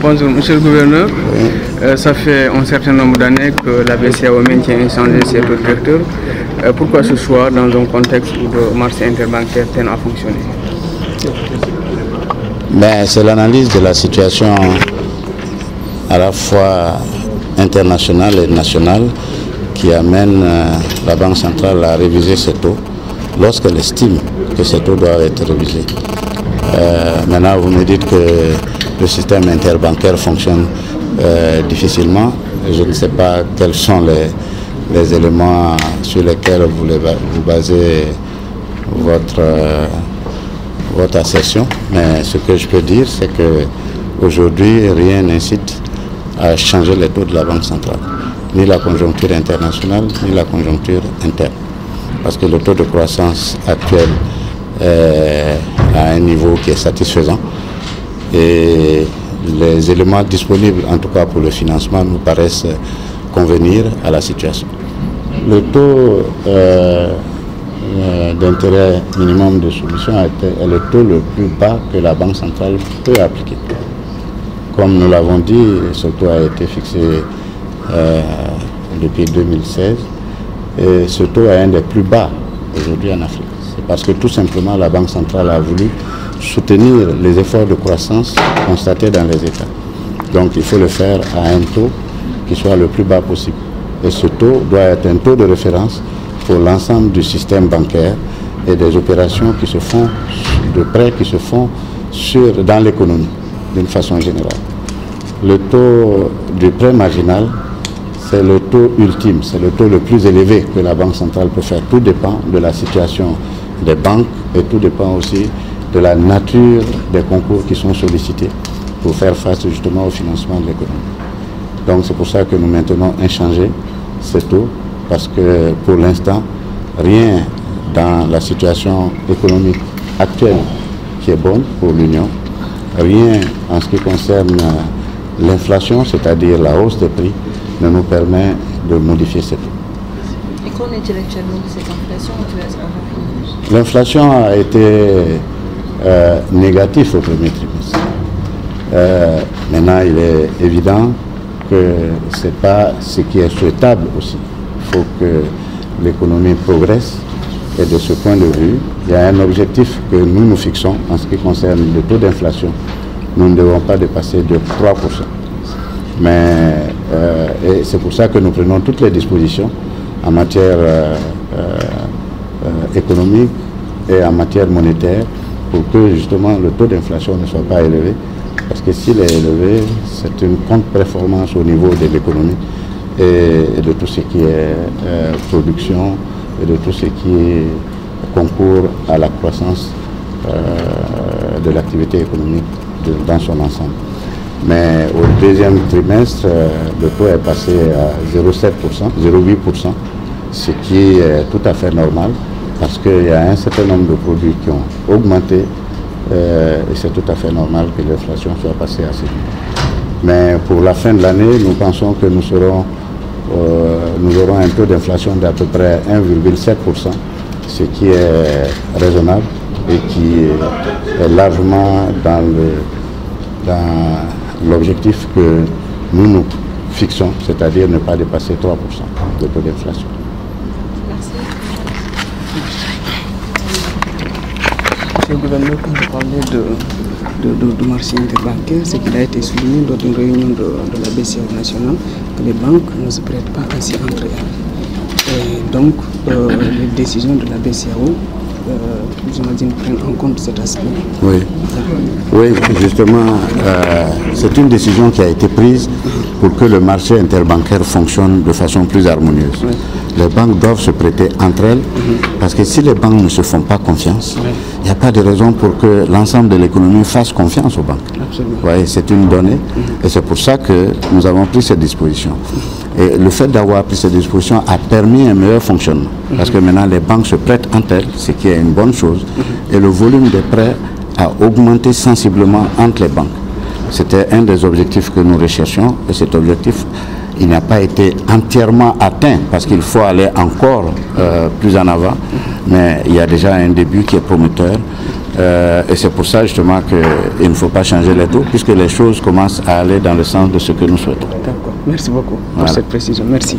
Bonjour, monsieur le gouverneur. Oui. Ça fait un certain nombre d'années que la BCEAO maintient inchangé ses taux directeurs. Pourquoi ce choix dans un contexte où le marché interbancaire peine à fonctionner? C'est l'analyse de la situation à la fois internationale et nationale qui amène la Banque centrale à réviser ses taux lorsqu'elle estime que ces taux doivent être révisés. Maintenant, vous me dites que le système interbancaire fonctionne difficilement. Je ne sais pas quels sont les éléments sur lesquels vous basez votre assertion. Mais ce que je peux dire, c'est qu'aujourd'hui, rien n'incite à changer les taux de la Banque centrale. Ni la conjoncture internationale, ni la conjoncture interne. Parce que le taux de croissance actuel est à un niveau qui est satisfaisant. Et les éléments disponibles, en tout cas pour le financement, nous paraissent convenir à la situation. Le taux d'intérêt minimum de solution est le taux le plus bas que la Banque centrale peut appliquer. Comme nous l'avons dit, ce taux a été fixé depuis 2016 et ce taux est un des plus bas aujourd'hui en Afrique. C'est parce que tout simplement la Banque centrale a voulu soutenir les efforts de croissance constatés dans les États. Donc il faut le faire à un taux qui soit le plus bas possible. Et ce taux doit être un taux de référence pour l'ensemble du système bancaire et des opérations qui se font, de prêts qui se font dans l'économie d'une façon générale. Le taux du prêt marginal, c'est le taux ultime, c'est le taux le plus élevé que la Banque centrale peut faire. Tout dépend de la situation des banques et tout dépend aussi de la nature des concours qui sont sollicités pour faire face justement au financement de l'économie. Donc c'est pour ça que nous maintenons inchangé ce taux, parce que pour l'instant, rien dans la situation économique actuelle qui est bonne pour l'Union, rien en ce qui concerne l'inflation, c'est-à-dire la hausse des prix, ne nous permet de modifier ce taux. Et qu'en est-il actuellement de cette inflation? L'inflation a été négative au premier trimestre. Maintenant, il est évident que ce n'est pas ce qui est souhaitable aussi. Il faut que l'économie progresse et de ce point de vue, il y a un objectif que nous nous fixons en ce qui concerne le taux d'inflation. Nous ne devons pas dépasser de 3%. Mais et c'est pour ça que nous prenons toutes les dispositions en matière économique et en matière monétaire pour que justement le taux d'inflation ne soit pas élevé. Parce que s'il est élevé, c'est une contre-performance au niveau de l'économie et de tout ce qui est production et de tout ce qui concourt à la croissance de l'activité économique dans son ensemble. Mais au deuxième trimestre, le taux est passé à 0,7%, 0,8%, ce qui est tout à fait normal parce qu'il y a un certain nombre de produits qui ont augmenté et c'est tout à fait normal que l'inflation soit passée à ce niveau. Mais pour la fin de l'année, nous pensons que nous aurons un taux d'inflation d'à peu près 1,7%, ce qui est raisonnable et qui est largement dans l'objectif que nous nous fixons, c'est-à-dire ne pas dépasser 3% de taux d'inflation. Merci. Monsieur le gouverneur, quand vous parlez du marché interbancaire, c'est qu'il a été souligné lors d'une réunion de la BCEAO nationale que les banques ne se prêtent pas ainsi entre elles. Et donc, les décisions de la BCEAO, j'imagine, prennent en compte cet aspect. Oui, oui, justement, c'est une décision qui a été prise pour que le marché interbancaire fonctionne de façon plus harmonieuse. Oui. Les banques doivent se prêter entre elles parce que si les banques ne se font pas confiance, il n'y a pas de raison pour que l'ensemble de l'économie fasse confiance aux banques. Absolument. Oui, c'est une donnée et c'est pour ça que nous avons pris cette disposition. Et le fait d'avoir pris cette disposition a permis un meilleur fonctionnement parce que maintenant les banques se prêtent entre elles, ce qui est une bonne chose, et le volume des prêts a augmenté sensiblement entre les banques. C'était un des objectifs que nous recherchions et cet objectif, il n'a pas été entièrement atteint parce qu'il faut aller encore plus en avant, mais il y a déjà un début qui est prometteur Et c'est pour ça justement qu'il ne faut pas changer les taux, puisque les choses commencent à aller dans le sens de ce que nous souhaitons. D'accord. Merci beaucoup pour Voilà. cette précision. Merci.